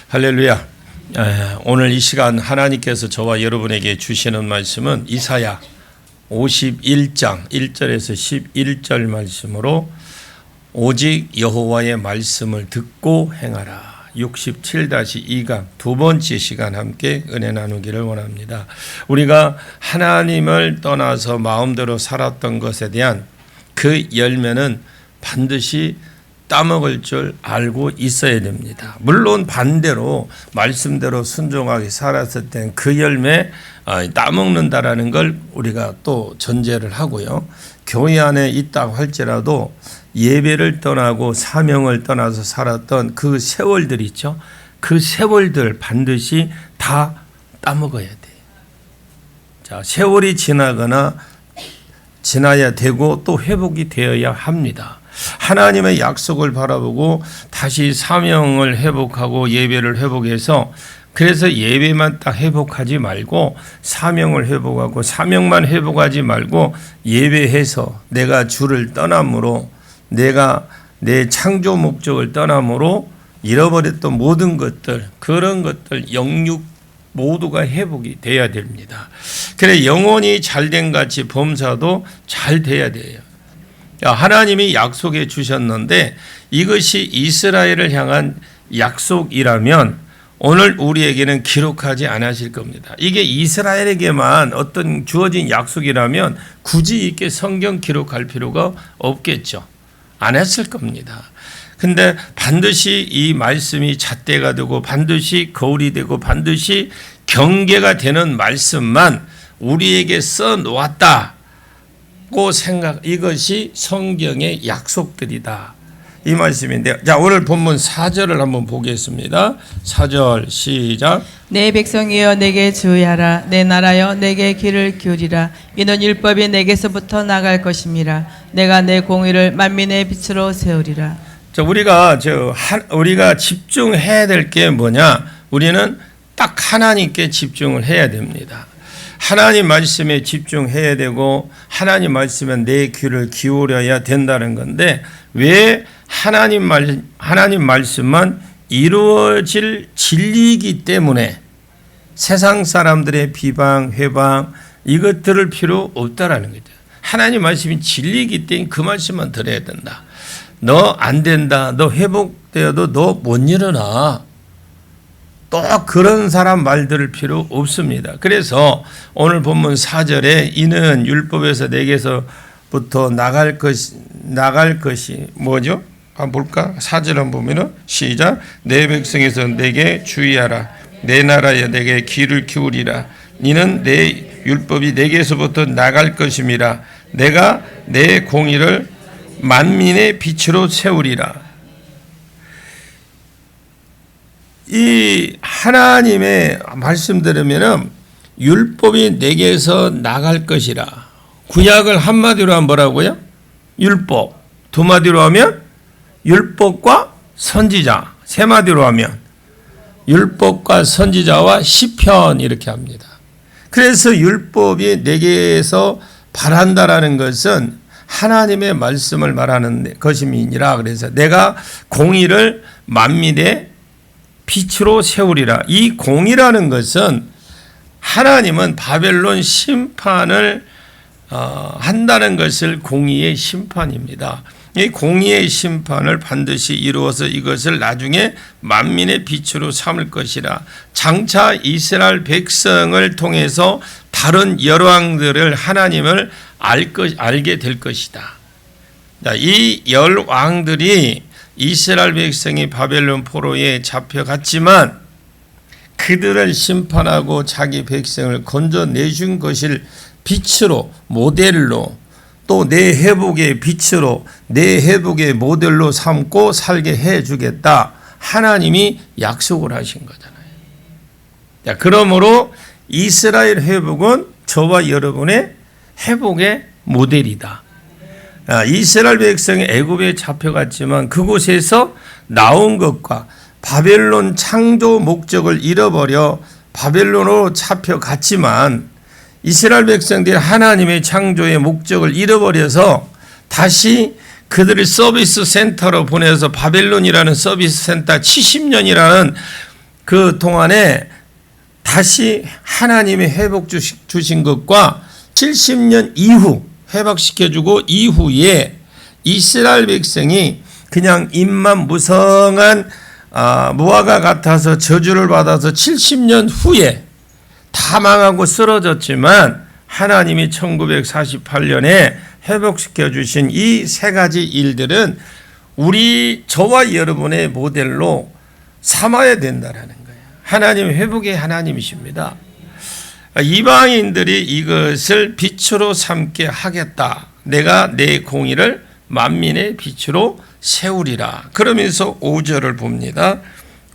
할렐루야. 오늘 이 시간 하나님께서 저와 여러분에게 주시는 말씀은 이사야 51장 1절에서 11절 말씀으로 오직 여호와의 말씀을 듣고 행하라. 67-2강 두 번째 시간 함께 은혜 나누기를 원합니다. 우리가 하나님을 떠나서 마음대로 살았던 것에 대한 그 열매는 반드시 따먹을 줄 알고 있어야 됩니다. 물론 반대로 말씀대로 순종하게 살았을 땐 그 열매 따먹는다라는 걸 우리가 또 전제를 하고요. 교회 안에 있다고 할지라도 예배를 떠나고 사명을 떠나서 살았던 그 세월들 있죠. 그 세월들 반드시 다 따먹어야 돼요. 자, 세월이 지나거나 지나야 되고 또 회복이 되어야 합니다. 하나님의 약속을 바라보고 다시 사명을 회복하고 예배를 회복해서 그래서 예배만 딱 회복하지 말고 사명을 회복하고 사명만 회복하지 말고 예배해서 내가 주를 떠남으로 내가 내 창조 목적을 떠남으로 잃어버렸던 모든 것들 그런 것들 영육 모두가 회복이 돼야 됩니다. 그래 영혼이 잘된 같이 범사도 잘 돼야 돼요. 하나님이 약속해 주셨는데 이것이 이스라엘을 향한 약속이라면 오늘 우리에게는 기록하지 않으실 겁니다. 이게 이스라엘에게만 어떤 주어진 약속이라면 굳이 이렇게 성경 기록할 필요가 없겠죠. 안 했을 겁니다. 근데 반드시 이 말씀이 잣대가 되고 반드시 거울이 되고 반드시 경계가 되는 말씀만 우리에게 써 놓았다. 생각 이것이 성경의 약속들이다. 이 말씀인데요. 자, 오늘 본문 4절을 한번 보겠습니다. 4절 시작. 내 백성이여 내게 주의하라. 내 나라여 내게 귀를 기울이라. 이는 율법이 내게서부터 나갈 것임이라. 내가 내 공의를 만민의 빛으로 세우리라. 자, 우리가 집중해야 될 게 뭐냐? 우리는 딱 하나님께 집중을 해야 됩니다. 하나님 말씀에 집중해야 되고 하나님 말씀에 내 귀를 기울여야 된다는 건데 왜 하나님 말씀만 이루어질 진리이기 때문에 세상 사람들의 비방, 회방 이것 들을 필요 없다라는 거죠. 하나님 말씀이 진리이기 때문에 그 말씀만 들어야 된다. 너 안 된다. 너 회복되어도 너 못 일어나. 또 그런 사람 말 들을 필요 없습니다. 그래서 오늘 본문 4절에 이는 율법에서 내게서부터 나갈 것이 뭐죠? 한번 볼까? 4절 한번 보면은 시작. 내 백성에서 내게 주의하라. 내 나라에 내게 귀를 기울이라. 이는 내 율법이 내게서부터 나갈 것임이라. 내가 내 공의를 만민의 빛으로 세우리라. 이 하나님의 말씀 들으면은 율법이 내게서 나갈 것이라. 구약을 한마디로 하면 뭐라고요? 율법. 두 마디로 하면 율법과 선지자. 세 마디로 하면 율법과 선지자와 시편 이렇게 합니다. 그래서 율법이 내게서 바란다라는 것은 하나님의 말씀을 말하는 것임이니라. 그래서 내가 공의를 만민의 빛으로 세우리라. 이 공의라는 것은 하나님은 바벨론 심판을 한다는 것을 공의의 심판입니다. 이 공의의 심판을 반드시 이루어서 이것을 나중에 만민의 빛으로 삼을 것이라. 장차 이스라엘 백성을 통해서 다른 열왕들을 하나님을 알게 될 것이다. 이 열왕들이 이스라엘 백성이 바벨론 포로에 잡혀갔지만 그들을 심판하고 자기 백성을 건져내준 것을 빛으로 모델로 또 내 회복의 빛으로 내 회복의 모델로 삼고 살게 해주겠다. 하나님이 약속을 하신 거잖아요. 그러므로 이스라엘 회복은 저와 여러분의 회복의 모델이다. 이스라엘 백성이 애굽에 잡혀갔지만 그곳에서 나온 것과 바벨론 창조 목적을 잃어버려 바벨론으로 잡혀갔지만 이스라엘 백성들이 하나님의 창조의 목적을 잃어버려서 다시 그들을 서비스 센터로 보내서 바벨론이라는 서비스 센터 70년이라는 그 동안에 다시 하나님이 회복 주신 것과 70년 이후 회복시켜주고 이후에 이스라엘 백성이 그냥 입만 무성한 무화과 같아서 저주를 받아서 70년 후에 다 망하고 쓰러졌지만 하나님이 1948년에 회복시켜 주신 이 세 가지 일들은 저와 여러분의 모델로 삼아야 된다라는 거예요. 하나님 회복의 하나님이십니다. 이방인들이 이것을 빛으로 삼게 하겠다. 내가 내 공의를 만민의 빛으로 세우리라. 그러면서 5절을 봅니다.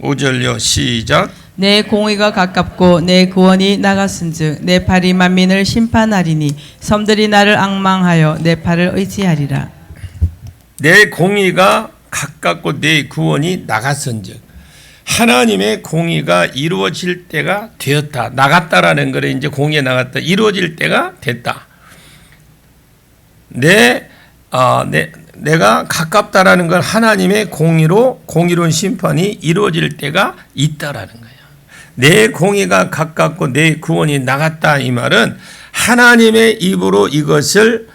5절요. 시작. 내 공의가 가깝고 내 구원이 나갔은즉 내 팔이 만민을 심판하리니 섬들이 나를 앙망하여 내 팔을 의지하리라. 내 공의가 가깝고 내 구원이 나갔은즉 하나님의 공의가 이루어질 때가 되었다. 나갔다라는 거를 이제 공의에 나갔다. 이루어질 때가 됐다. 내가 가깝다라는 걸 하나님의 공의로운 심판이 이루어질 때가 있다라는 거예요. 내 공의가 가깝고 내 구원이 나갔다 이 말은 하나님의 입으로 이것을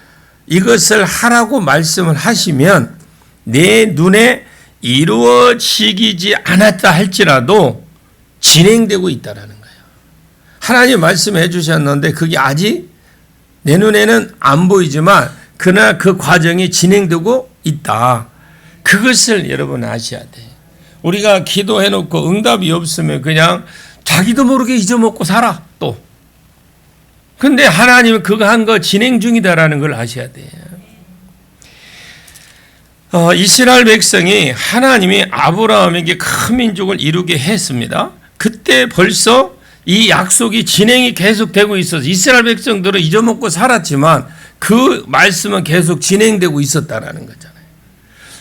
하라고 말씀을 하시면 내 눈에 이루어지지 않았다 할지라도 진행되고 있다라는 거예요. 하나님 말씀해 주셨는데 그게 아직 내 눈에는 안 보이지만 그러나 그 과정이 진행되고 있다. 그것을 여러분 아셔야 돼. 우리가 기도해놓고 응답이 없으면 그냥 자기도 모르게 잊어먹고 살아 또. 근데 하나님은 그거 한 거 진행 중이다라는 걸 아셔야 돼요. 이스라엘 백성이 하나님이 아브라함에게 큰 민족을 이루게 했습니다. 그때 벌써 이 약속이 진행이 계속되고 있어서 이스라엘 백성들은 잊어먹고 살았지만 그 말씀은 계속 진행되고 있었다라는 거잖아요.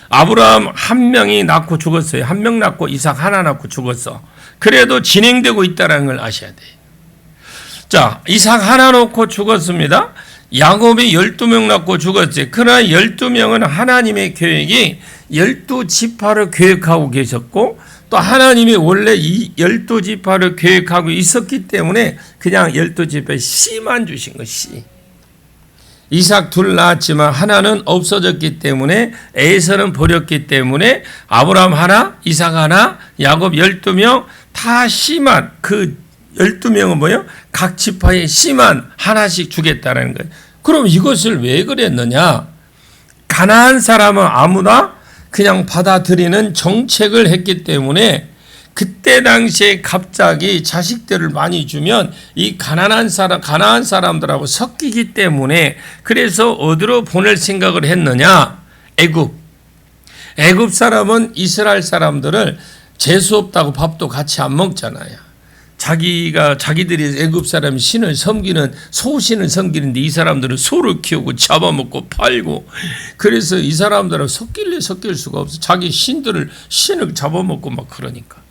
아브라함 한 명이 낳고 죽었어요. 한 명 낳고 이삭 하나 낳고 죽었어. 그래도 진행되고 있다는 걸 아셔야 돼요. 자, 이삭 하나 놓고 죽었습니다. 야곱이 12명 낳고 죽었지. 그러나 12명은 하나님의 계획이 12지파를 계획하고 계셨고 또 하나님이 원래 이 12지파를 계획하고 있었기 때문에 그냥 12지파에 씨만 주신 거 씨. 이삭 둘 낳았지만 하나는 없어졌기 때문에 에서는 버렸기 때문에 아브라함 하나, 이삭 하나, 야곱 12명 다 씨만 그 12명은 뭐예요? 각 지파에 씨만 하나씩 주겠다는 거예요. 그럼 이것을 왜 그랬느냐? 가나안 사람은 아무나 그냥 받아들이는 정책을 했기 때문에 그때 당시에 갑자기 자식들을 많이 주면 이 가나안 사람들하고 섞이기 때문에 그래서 어디로 보낼 생각을 했느냐? 애굽 사람은 이스라엘 사람들을 재수 없다고 밥도 같이 안 먹잖아요. 자기들이 애굽 사람이 신을 섬기는 소신을 섬기는데 이 사람들은 소를 키우고 잡아먹고 팔고 그래서 이 사람들은 섞일 수가 없어. 자기 신을 잡아먹고 막 그러니까.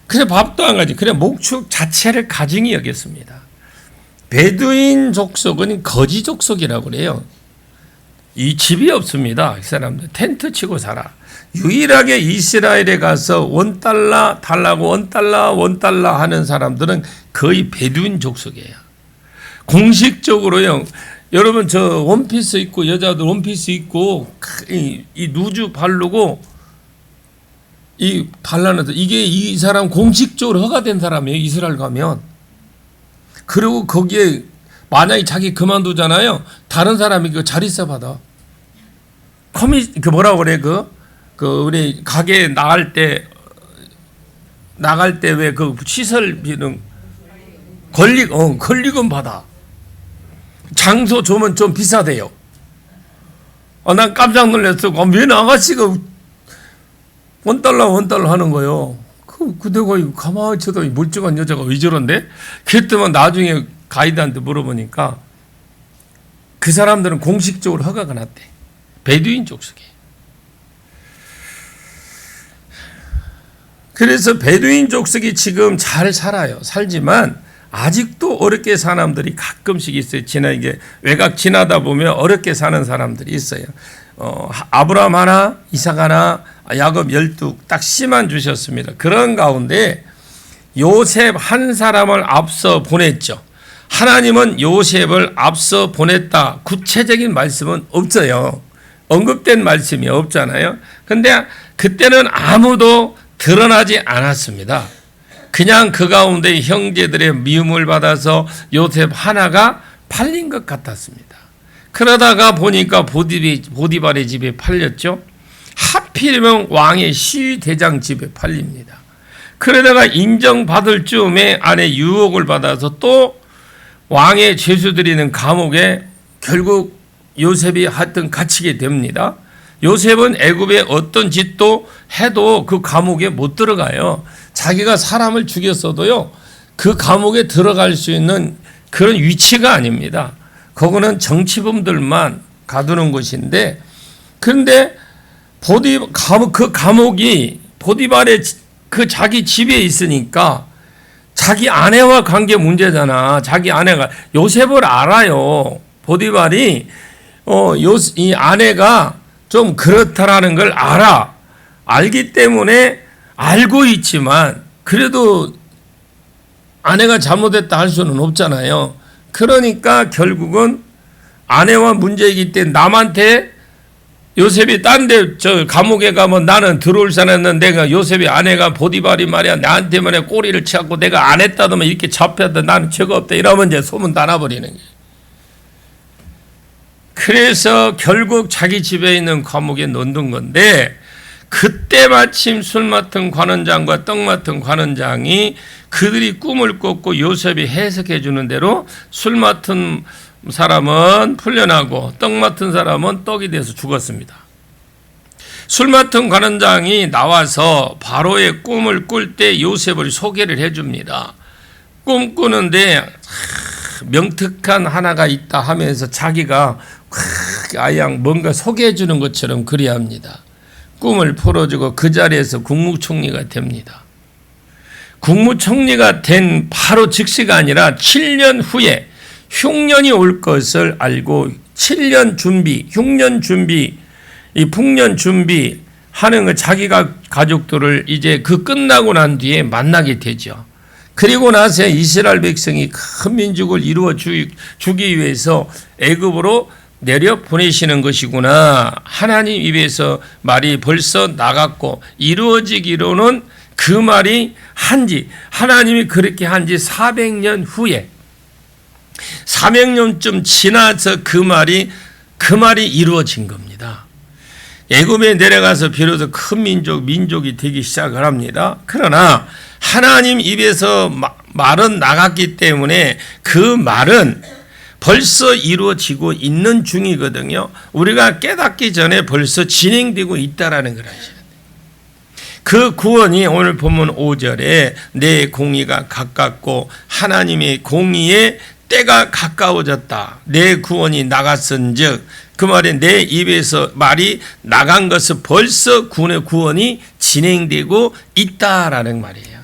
그래 밥도 안 가지. 그래 목축 자체를 가증히 여겼습니다. 베두인 족속은 거지 족속이라고 그래요. 이 집이 없습니다. 이 사람들 텐트 치고 살아. 유일하게 이스라엘에 가서 $1 달라고 $1 하는 사람들은 거의 베두인 족속이에요. 공식적으로요. 여러분 저 원피스 입고 여자들 원피스 입고 이 누주 바르고 이 발라놔서 이게 이 사람 공식적으로 허가된 사람이에요. 이스라엘 가면. 그리고 거기에 만약에 자기 그만두잖아요. 다른 사람이 그 자리세 받아. 그 뭐라고 그래 우리 가게 나갈 때 왜 그 시설비는 권리금 받아. 장소 주면 좀 비싸대요. 난 깜짝 놀랐어. 웬 아가씨가 $1 하는 거요. 내가 가만히 쳐도 멀쩡한 여자가 왜 저런데? 그랬더니 나중에 가이드한테 물어보니까 그 사람들은 공식적으로 허가가 났대. 베두인 족속에. 그래서 베두인 족속이 지금 잘 살지만 아직도 어렵게 사는 사람들이 가끔씩 있어요. 이게 외곽 지나다 보면 어렵게 사는 사람들이 있어요. 아브라함 하나, 이삭 하나, 야곱 12 딱 씨만 주셨습니다. 그런 가운데 요셉 한 사람을 앞서 보냈죠. 하나님은 요셉을 앞서 보냈다. 구체적인 말씀은 없어요. 언급된 말씀이 없잖아요. 근데 그때는 아무도 드러나지 않았습니다. 그냥 그 가운데 형제들의 미움을 받아서 요셉 하나가 팔린 것 같았습니다. 그러다가 보니까 보디발의 집에 팔렸죠. 하필이면 왕의 시위대장 집에 팔립니다. 그러다가 인정받을 즈음에 아내 유혹을 받아서 또 왕의 죄수들이는 감옥에 결국 요셉이 하여튼 갇히게 됩니다. 요셉은 애굽의 어떤 짓도 해도 그 감옥에 못 들어가요. 자기가 사람을 죽였어도요, 그 감옥에 들어갈 수 있는 그런 위치가 아닙니다. 그거는 정치범들만 가두는 곳인데, 그런데 그 감옥이 보디발의 그 자기 집에 있으니까 자기 아내와 관계 문제잖아. 자기 아내가 요셉을 알아요. 보디발이 이 아내가 좀 그렇다라는 걸 알기 때문에 알고 있지만 그래도 아내가 잘못했다 할 수는 없잖아요. 그러니까 결국은 아내와 문제이기 때문에 남한테 요셉이 딴 데 감옥에 가면 나는 들어올 사람은 내가 요셉이 아내가 보디발이 말이야 나한테 말이야 꼬리를 치고 내가 안 했다더만 이렇게 잡혔다 나는 죄가 없다 이러면 이제 소문 다 나버리는 거예요. 그래서 결국 자기 집에 있는 감옥에 넣는 건데, 그때 마침 술 맡은 관원장과 떡 맡은 관원장이 그들이 꿈을 꿨고 요셉이 해석해 주는 대로 술 맡은 사람은 풀려나고 떡 맡은 사람은 떡이 돼서 죽었습니다. 술 맡은 관원장이 나와서 바로의 꿈을 꿀 때 요셉을 소개를 해줍니다. 꿈 꾸는데 명특한 하나가 있다 하면서 자기가 아양 뭔가 소개해 주는 것처럼 그리합니다. 꿈을 풀어주고 그 자리에서 국무총리가 됩니다. 국무총리가 된 바로 즉시가 아니라 7년 후에 흉년이 올 것을 알고 7년 준비, 흉년 준비, 이 풍년 준비 하는 거 자기가 가족들을 이제 그 끝나고 난 뒤에 만나게 되죠. 그리고 나서 이스라엘 백성이 큰 민족을 이루어 주기 위해서 애굽으로 내려 보내시는 것이구나. 하나님 입에서 말이 벌써 나갔고 이루어지기로는 그 말이 하나님이 그렇게 한지 400년 후에 400년쯤 지나서 그 말이 이루어진 겁니다. 애굽에 내려가서 비로소 큰 민족이 되기 시작을 합니다. 그러나 하나님 입에서 말은 나갔기 때문에 그 말은 벌써 이루어지고 있는 중이거든요. 우리가 깨닫기 전에 벌써 진행되고 있다라는 걸 아셔야 돼요. 그 구원이 오늘 본문 5절에 내 공의가 가깝고 하나님의 공의의 때가 가까워졌다. 내 구원이 나갔은즉 그 말에 내 입에서 말이 나간 것은 벌써 구원이 진행되고 있다라는 말이에요.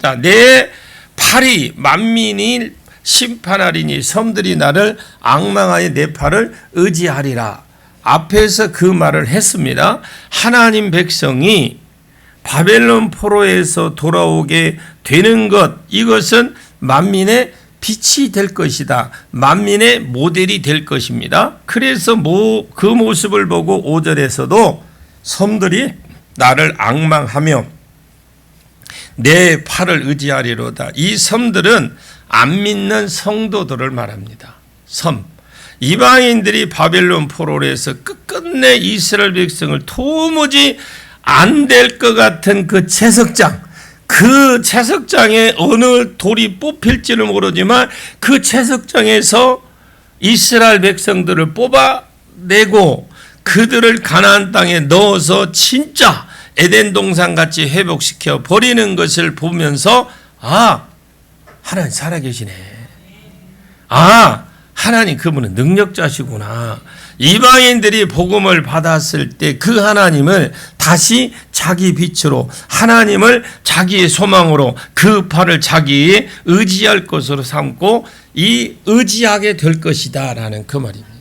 자, 내 팔이 만민이 심판하리니 섬들이 나를 앙망하여 내 팔을 의지하리라. 앞에서 그 말을 했습니다. 하나님 백성이 바벨론 포로에서 돌아오게 되는 것, 이것은 만민의 빛이 될 것이다. 만민의 모델이 될 것입니다. 그래서 그 모습을 보고 5절에서도 섬들이 나를 앙망하며 내 팔을 의지하리로다. 이 섬들은 안 믿는 성도들을 말합니다. 섬. 이방인들이 바벨론 포로에서 끝끝내 이스라엘 백성을 도무지 안 될 것 같은 그 채석장, 그 채석장에 어느 돌이 뽑힐지는 모르지만 그 채석장에서 이스라엘 백성들을 뽑아내고 그들을 가나안 땅에 넣어서 진짜 에덴 동산 같이 회복시켜 버리는 것을 보면서 하나님 살아계시네. 하나님 그분은 능력자시구나. 이방인들이 복음을 받았을 때 그 하나님을 다시 자기 빛으로, 하나님을 자기의 소망으로, 그 팔을 자기의 의지할 것으로 삼고 의지하게 될 것이다 라는 그 말입니다.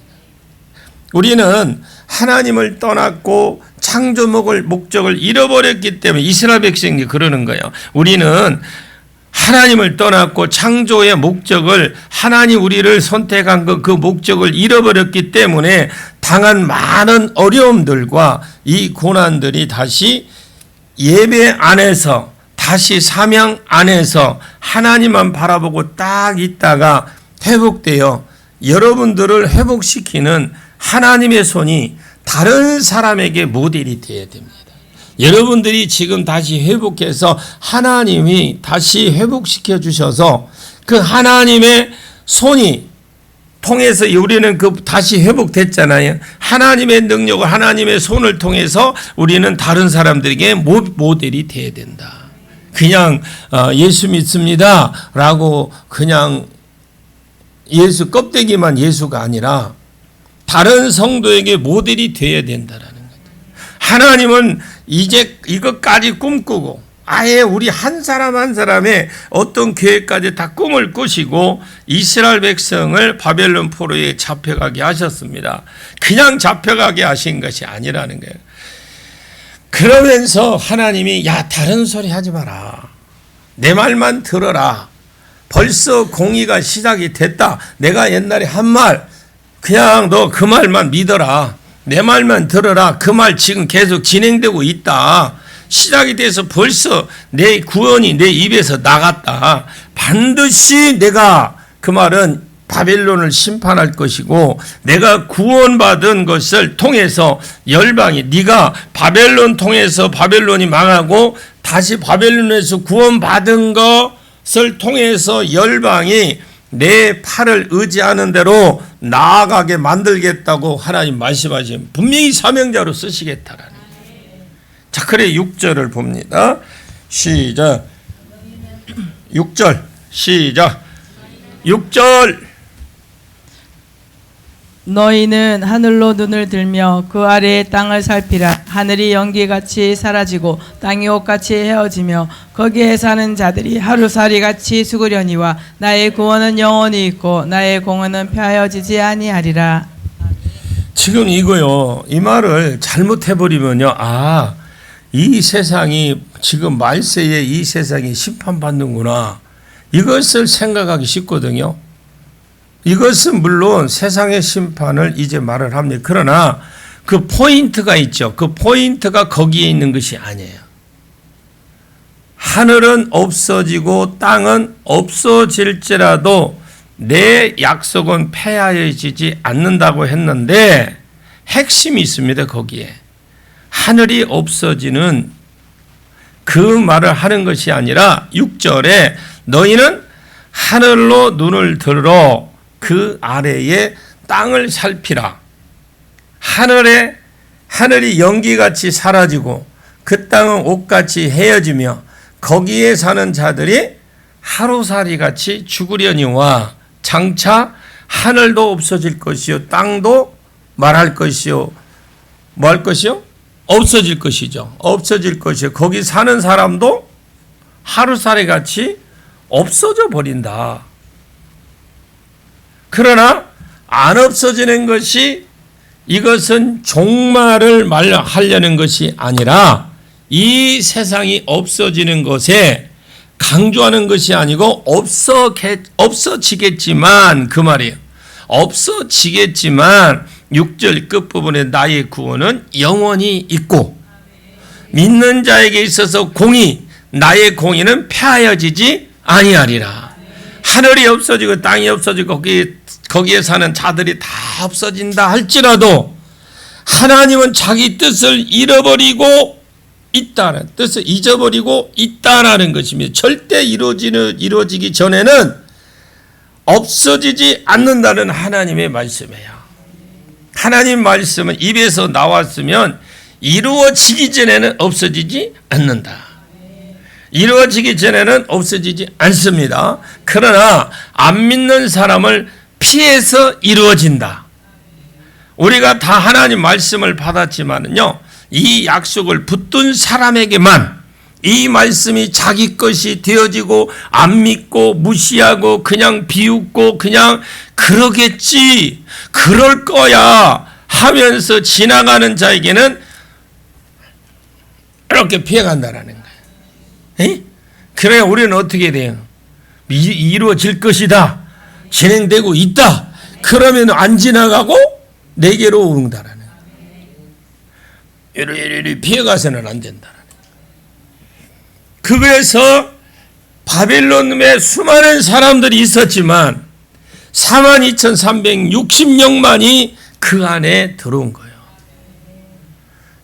우리는 하나님을 떠났고 창조 목적을 잃어버렸기 때문에 이스라엘 백성이 그러는 거예요. 우리는 하나님을 떠났고 창조의 목적을, 하나님 우리를 선택한 그 목적을 잃어버렸기 때문에 당한 많은 어려움들과 이 고난들이 다시 예배 안에서, 다시 사명 안에서 하나님만 바라보고 딱 있다가 회복되어 여러분들을 회복시키는 하나님의 손이 다른 사람에게 모델이 되어야 됩니다. 여러분들이 지금 다시 회복해서 하나님이 다시 회복시켜 주셔서 그 하나님의 손이 통해서 우리는 다시 회복됐잖아요. 하나님의 능력을, 하나님의 손을 통해서 우리는 다른 사람들에게 모델이 되어야 된다. 그냥 예수 믿습니다 라고 그냥 예수 껍데기만 예수가 아니라 다른 성도에게 모델이 되어야 된다라는 거죠. 하나님은 이제 이것까지 꿈꾸고 아예 우리 한 사람 한 사람의 어떤 계획까지 다 꿈을 꾸시고 이스라엘 백성을 바벨론 포로에 잡혀가게 하셨습니다. 그냥 잡혀가게 하신 것이 아니라는 거예요. 그러면서 하나님이 야, 다른 소리 하지 마라. 내 말만 들어라. 벌써 공의가 시작이 됐다. 내가 옛날에 한 말 그냥 너 그 말만 믿어라. 내 말만 들어라. 그 말 지금 계속 진행되고 있다. 시작이 돼서 벌써 내 구원이 내 입에서 나갔다. 반드시 내가 그 말은 바벨론을 심판할 것이고 내가 구원받은 것을 통해서 열방이 네가 바벨론 통해서 바벨론이 망하고 다시 바벨론에서 구원받은 것을 통해서 열방이 내 팔을 의지하는 대로 나아가게 만들겠다고 하나님 말씀하시면 분명히 사명자로 쓰시겠다라는 거예요. 자, 그래 6절을 봅니다. 시작. 6절 시작. 6절 너희는 하늘로 눈을 들며 그 아래의 땅을 살피라. 하늘이 연기같이 사라지고 땅이 옷같이 헤어지며 거기에 사는 자들이 하루살이같이 죽으려니와 나의 구원은 영원히 있고 나의 공헌은 폐하여지지 아니하리라. 지금 이거요. 이 말을 잘못해버리면요. 아, 이 세상이 지금 말세에 이 세상이 심판받는구나. 이것을 생각하기 쉽거든요. 이것은 물론 세상의 심판을 이제 말을 합니다. 그러나 그 포인트가 있죠. 그 포인트가 거기에 있는 것이 아니에요. 하늘은 없어지고 땅은 없어질지라도 내 약속은 폐하여지지 않는다고 했는데 핵심이 있습니다. 거기에. 하늘이 없어지는 그 말을 하는 것이 아니라 6절에 너희는 하늘로 눈을 들어 그 아래에 땅을 살피라. 하늘이 연기같이 사라지고 그 땅은 옷같이 헤어지며 거기에 사는 자들이 하루살이같이 죽으려니와 장차 하늘도 없어질 것이요 땅도 말할 것이요 뭐 할 것이요? 없어질 것이죠. 없어질 것이요. 거기 사는 사람도 하루살이같이 없어져 버린다. 그러나 안 없어지는 것이 이것은 종말을 하려는 것이 아니라 이 세상이 없어지는 것에 강조하는 것이 아니고 없어지겠지만 그 말이에요. 없어지겠지만 6절 끝부분에 나의 구원은 영원히 있고 믿는 자에게 있어서 나의 공의는 폐하여지지 아니하리라. 하늘이 없어지고 땅이 없어지고 거기에 사는 자들이 다 없어진다 할지라도 하나님은 자기 뜻을 잃어버리고 있다는 뜻을 잊어버리고 있다라는 것입니다. 절대 이루어지기 전에는 없어지지 않는다는 하나님의 말씀이에요. 하나님 말씀은 입에서 나왔으면 이루어지기 전에는 없어지지 않는다. 이루어지기 전에는 없어지지 않습니다. 그러나 안 믿는 사람을 피해서 이루어진다. 우리가 다 하나님 말씀을 받았지만은요, 이 약속을 붙든 사람에게만 이 말씀이 자기 것이 되어지고 안 믿고 무시하고 그냥 비웃고 그냥 그러겠지, 그럴 거야 하면서 지나가는 자에게는 이렇게 피해간다라는 거예요. 그래야 우리는 어떻게 돼요? 이루어질 것이다. 진행되고 있다. 그러면 안 지나가고 내게로 온다라는 거예요. 이리 피해가서는 안 된다라는 거예요. 그래서 바벨론에 수많은 사람들이 있었지만 42,360명만이 그 안에 들어온 거예요.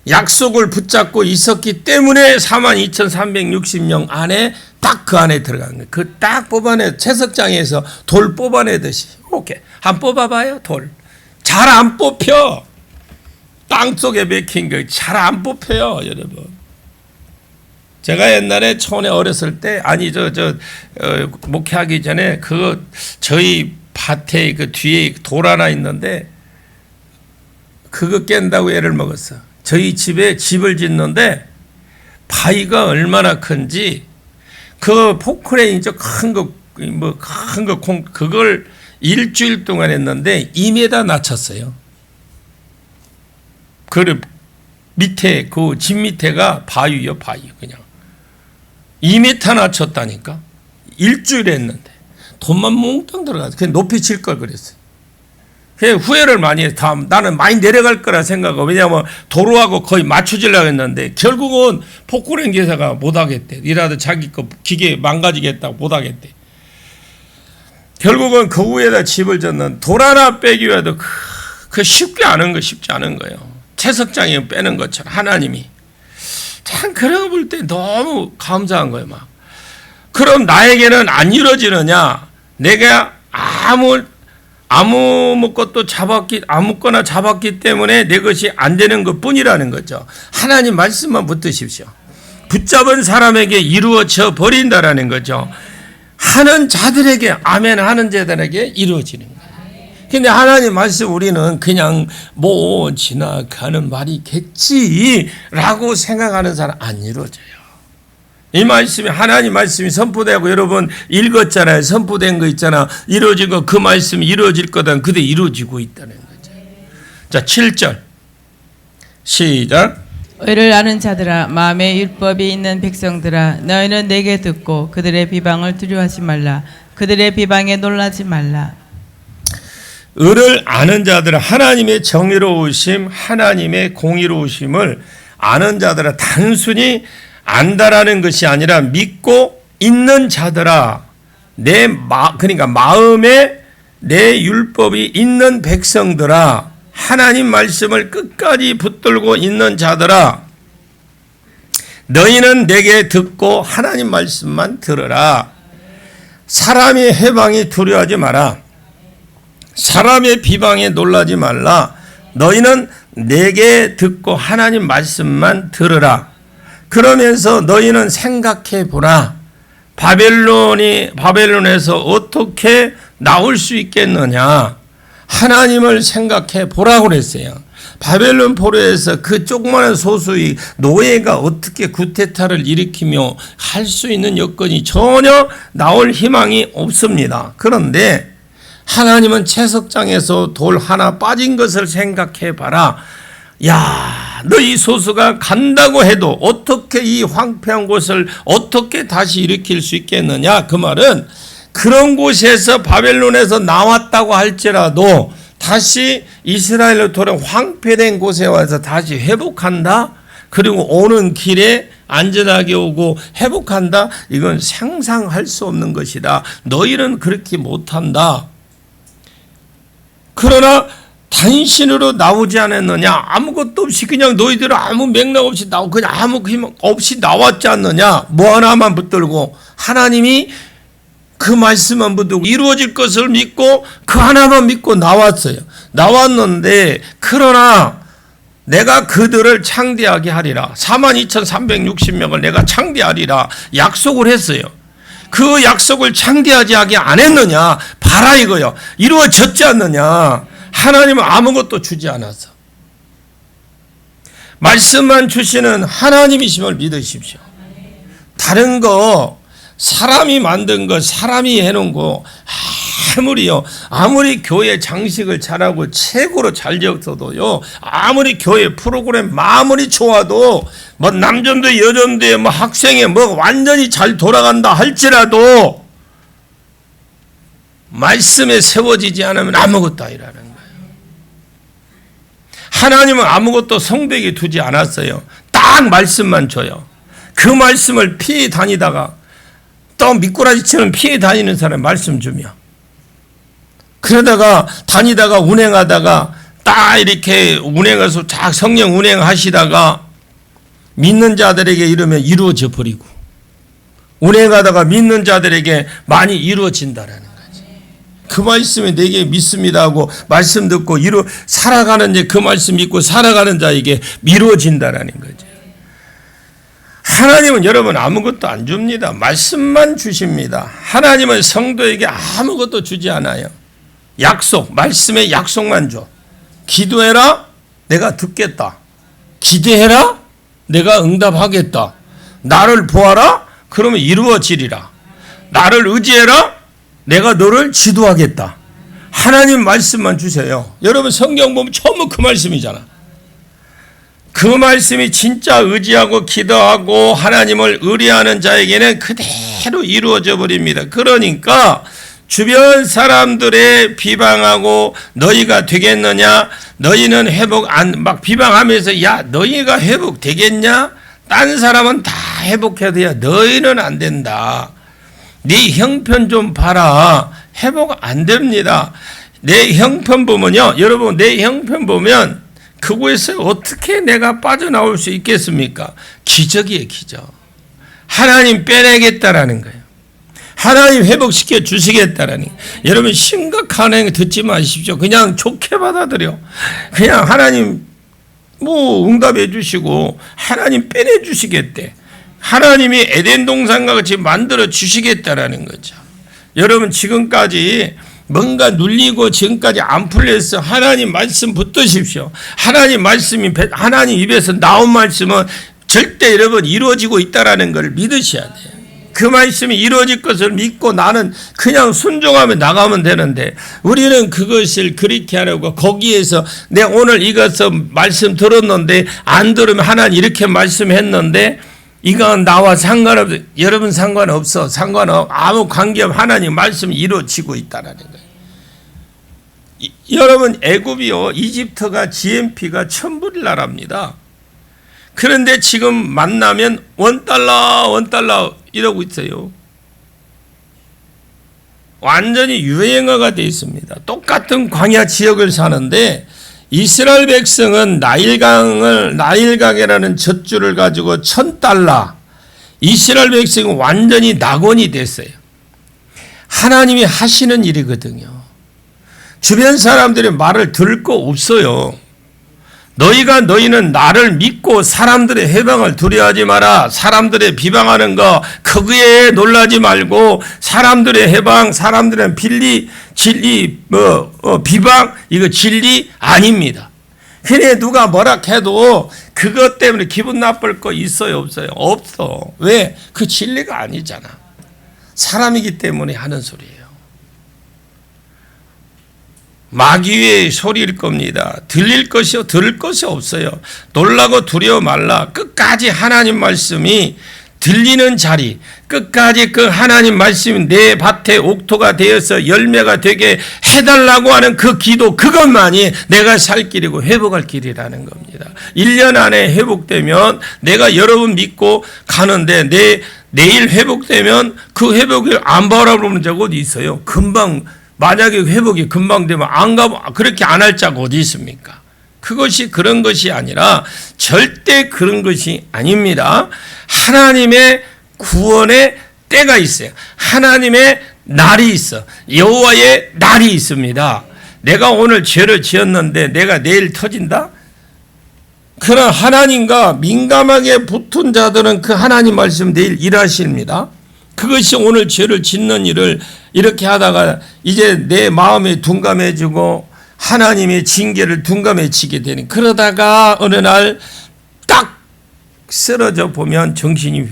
약속을 붙잡고 있었기 때문에 42,360명 안에 딱 그 안에 들어간 거예요. 그 딱 뽑아내, 채석장에서 돌 뽑아내듯이. 오케이. 한 뽑아봐요, 돌. 잘 안 뽑혀. 땅 속에 맥힌 거 잘 안 뽑혀요, 여러분. 제가 옛날에 촌에 어렸을 때, 목회하기 전에 저희 밭에 그 뒤에 돌 하나 있는데, 그거 깬다고 애를 먹었어. 저희 집에 집을 짓는데, 바위가 얼마나 큰지, 그 포크레인 그걸 일주일 동안 했는데 2m 낮췄어요. 그 밑에, 그 집 밑에가 바위요, 바위, 그냥. 2m 낮췄다니까? 일주일 했는데. 돈만 몽땅 들어가서 그냥 높이 칠 걸 그랬어요. 후회를 많이 해서 나는 많이 내려갈 거라 생각하고, 왜냐하면 도로하고 거의 맞춰지려고 했는데 결국은 포크레인 기사가 못하겠대. 이라도 자기 거 기계 망가지겠다고 못하겠대. 결국은 그 위에다 집을 졌는 돌 하나 빼기 위해도 쉽지 않은 거예요. 채석장에 빼는 것처럼 하나님이. 참 그런 거 볼 때 너무 감사한 거예요. 막. 그럼 나에게는 안 이루어지느냐? 내가 아무거나 잡았기 때문에 내 것이 안 되는 것 뿐이라는 거죠. 하나님 말씀만 붙드십시오. 붙잡은 사람에게 이루어져 버린다라는 거죠. 하는 자들에게, 아멘 하는 자들에게 이루어지는 거예요. 근데 하나님 말씀 우리는 그냥 지나가는 말이겠지라고 생각하는 사람 안 이루어져요. 이 말씀이, 하나님 말씀이 선포되고 여러분 읽었잖아요. 선포된 거 있잖아. 이루어진 거, 그 말씀이 이루어질 거다. 그대 이루어지고 있다는 거죠. 자, 7절. 시작. 의를 아는 자들아, 마음에 율법이 있는 백성들아, 너희는 내게 듣고 그들의 비방을 두려워하지 말라. 그들의 비방에 놀라지 말라. 의를 아는 자들아, 하나님의 정의로우심, 하나님의 공의로우심을 아는 자들아, 단순히 안다라는 것이 아니라 믿고 있는 자들아, 그러니까 마음에 내 율법이 있는 백성들아, 하나님 말씀을 끝까지 붙들고 있는 자들아, 너희는 내게 듣고 하나님 말씀만 들으라. 사람의 해방이 두려워하지 마라. 사람의 비방에 놀라지 말라. 너희는 내게 듣고 하나님 말씀만 들으라. 그러면서 너희는 생각해 보라. 바벨론에서 어떻게 나올 수 있겠느냐. 하나님을 생각해 보라고 그랬어요. 바벨론 포로에서 그 조그마한 소수의 노예가 어떻게 구테타를 일으키며 할 수 있는 여건이 전혀 나올 희망이 없습니다. 그런데 하나님은 채석장에서 돌 하나 빠진 것을 생각해 봐라. 야, 너희 소수가 간다고 해도 어떻게 이 황폐한 곳을 어떻게 다시 일으킬 수 있겠느냐. 그 말은 그런 곳에서 바벨론에서 나왔다고 할지라도 다시 이스라엘로 돌아온 황폐된 곳에 와서 다시 회복한다. 그리고 오는 길에 안전하게 오고 회복한다. 이건 상상할 수 없는 것이다. 너희는 그렇게 못한다. 그러나 단신으로 나오지 않았느냐? 아무것도 없이 그냥 너희들은 아무 맥락 없이 나오고 그냥 아무 힘 없이 나왔지 않느냐? 뭐 하나만 붙들고 하나님이 그 말씀만 붙들고 이루어질 것을 믿고 그 하나만 믿고 나왔어요. 나왔는데 그러나 내가 그들을 창대하게 하리라. 42,360명을 내가 창대하리라 약속을 했어요. 그 약속을 창대하게 안 했느냐? 봐라 이거요. 이루어졌지 않느냐? 하나님은 아무것도 주지 않았어. 말씀만 주시는 하나님이심을 믿으십시오. 다른 거 사람이 만든 거 사람이 해놓은 거 아무리 교회 장식을 잘하고 최고로 잘 지었어도요, 아무리 교회 프로그램 아무리 좋아도 뭐 남전도 여전도에 뭐 학생회 뭐 완전히 잘 돌아간다 할지라도 말씀에 세워지지 않으면 아무것도 아니라는 거예요. 하나님은 아무것도 성벽에 두지 않았어요. 딱 말씀만 줘요. 그 말씀을 피해 다니다가 또 미꾸라지처럼 피해 다니는 사람 말씀 주며, 그러다가 다니다가 운행하다가 딱 이렇게 운행해서 쫙 성령 운행하시다가 믿는 자들에게 이러면 이루어져 버리고, 운행하다가 믿는 자들에게 많이 이루어진다라는 거지. 그 말씀이 내게 믿습니다 하고 말씀 듣고 살아가는 이제 그 말씀 믿고 살아가는 자에게 이루어진다라는 거죠. 하나님은 여러분 아무것도 안 줍니다. 말씀만 주십니다. 하나님은 성도에게 아무것도 주지 않아요. 약속, 말씀의 약속만 줘. 기도해라, 내가 듣겠다. 기대해라, 내가 응답하겠다. 나를 보아라, 그러면 이루어지리라. 나를 의지해라, 내가 너를 지도하겠다. 하나님 말씀만 주세요. 여러분 성경 보면 전부 그 말씀이잖아. 그 말씀이 진짜 의지하고 기도하고 하나님을 의뢰하는 자에게는 그대로 이루어져 버립니다. 그러니까 주변 사람들의 비방하고 너희가 되겠느냐, 너희는 막 비방하면서 야 너희가 회복되겠냐, 딴 사람은 다 회복해도야 너희는 안 된다. 네 형편 좀 봐라. 회복 안 됩니다. 내 형편 보면요, 여러분 내 형편 보면 그곳에서 어떻게 내가 빠져나올 수 있겠습니까? 기적이에요, 기적. 하나님 빼내겠다라는 거예요. 하나님 회복시켜 주시겠다라는 거예요. 여러분 심각한 거 듣지 마십시오. 그냥 좋게 받아들여. 그냥 하나님 뭐 응답해 주시고 하나님 빼내 주시겠대. 하나님이 에덴 동산과 같이 만들어 주시겠다라는 거죠. 여러분 지금까지 뭔가 눌리고 지금까지 안 풀렸어. 하나님 말씀 붙드십시오. 하나님 말씀이 하나님 입에서 나온 말씀은 절대 여러분 이루어지고 있다라는 걸 믿으셔야 돼요. 그 말씀이 이루어질 것을 믿고 나는 그냥 순종하며 나가면 되는데, 우리는 그것을 그렇게 하려고 거기에서 내 오늘 이것을 말씀 들었는데 안 들으면 하나님 이렇게 말씀했는데 이건 나와 상관없어. 여러분 상관없어. 아무 관계없. 하나님 말씀이 이루어지고 있다라는 거예요. 여러분 애굽이요, 이집트가 GNP가 1000불 나라입니다. 그런데 지금 만나면 $1 이러고 있어요. 완전히 유행어가 되어 있습니다. 똑같은 광야 지역을 사는데 이스라엘 백성은 나일강이라는 젖줄을 가지고 $1000, 이스라엘 백성은 완전히 낙원이 됐어요. 하나님이 하시는 일이거든요. 주변 사람들의 말을 들을 거 없어요. 너희는 나를 믿고 사람들의 해방을 두려워하지 마라. 사람들의 비방하는 거 거기에 놀라지 말고, 사람들의 해방, 사람들의 비방, 이거 진리 아닙니다. 그래 누가 뭐라 해도 그것 때문에 기분 나쁠 거 있어요, 없어요? 없어. 왜? 그 진리가 아니잖아. 사람이기 때문에 하는 소리예요. 마귀의 소리일 겁니다. 들을 것이 없어요. 놀라고 두려워 말라. 끝까지 하나님 말씀이 들리는 자리, 끝까지 그 하나님 말씀이 내 밭에 옥토가 되어서 열매가 되게 해달라고 하는 그 기도, 그것만이 내가 살 길이고 회복할 길이라는 겁니다. 1년 안에 회복되면 내가 여러분 믿고 가는데 내일 회복되면 그 회복을 안 바라보는 자가 어디 있어요? 금방, 만약에 회복이 금방 되면 안 가면 그렇게 안 할 자가 어디 있습니까? 그것이 그런 것이 아니라 절대 그런 것이 아닙니다. 하나님의 구원의 때가 있어요. 하나님의 날이 있어. 여호와의 날이 있습니다. 내가 오늘 죄를 지었는데 내가 내일 터진다? 그러나 하나님과 민감하게 붙은 자들은 그 하나님 말씀 내일 일하십니다. 그것이 오늘 죄를 짓는 일을 이렇게 하다가 이제 내 마음이 둔감해지고 하나님의 징계를 둔감해지게 되는, 그러다가 어느 날 딱 쓰러져 보면 정신이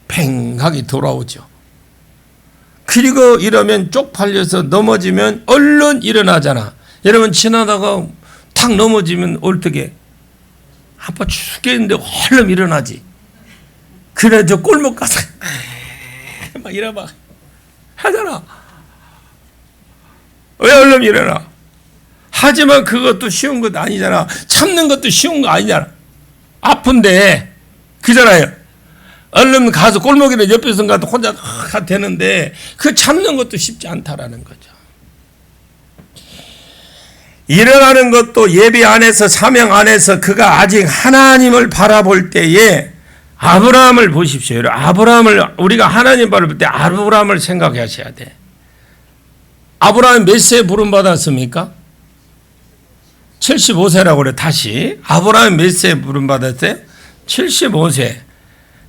팽하게 돌아오죠. 그리고 이러면 쪽팔려서 넘어지면 얼른 일어나잖아. 여러분 지나다가 탁 넘어지면 어떻게 아파 죽겠는데 얼른 일어나지. 그래 저 골목 가서 막 이러봐 하잖아. 왜 얼른 일어나? 하지만 그것도 쉬운 것 아니잖아. 참는 것도 쉬운 거 아니잖아. 아픈데 그잖아요. 얼른 가서 골목이나 옆에서 가도 혼자 되는데 그 참는 것도 쉽지 않다라는 거죠. 일어나는 것도 예배 안에서 사명 안에서 그가 아직 하나님을 바라볼 때에 아브라함을 보십시오. 아브라함을 우리가 하나님 바라볼 때 아브라함을 생각하셔야 돼. 아브라함이 몇 세에 부름받았습니까? 75세라고 그래. 다시 아브라함이 몇 세에 부름받았어요? 75세.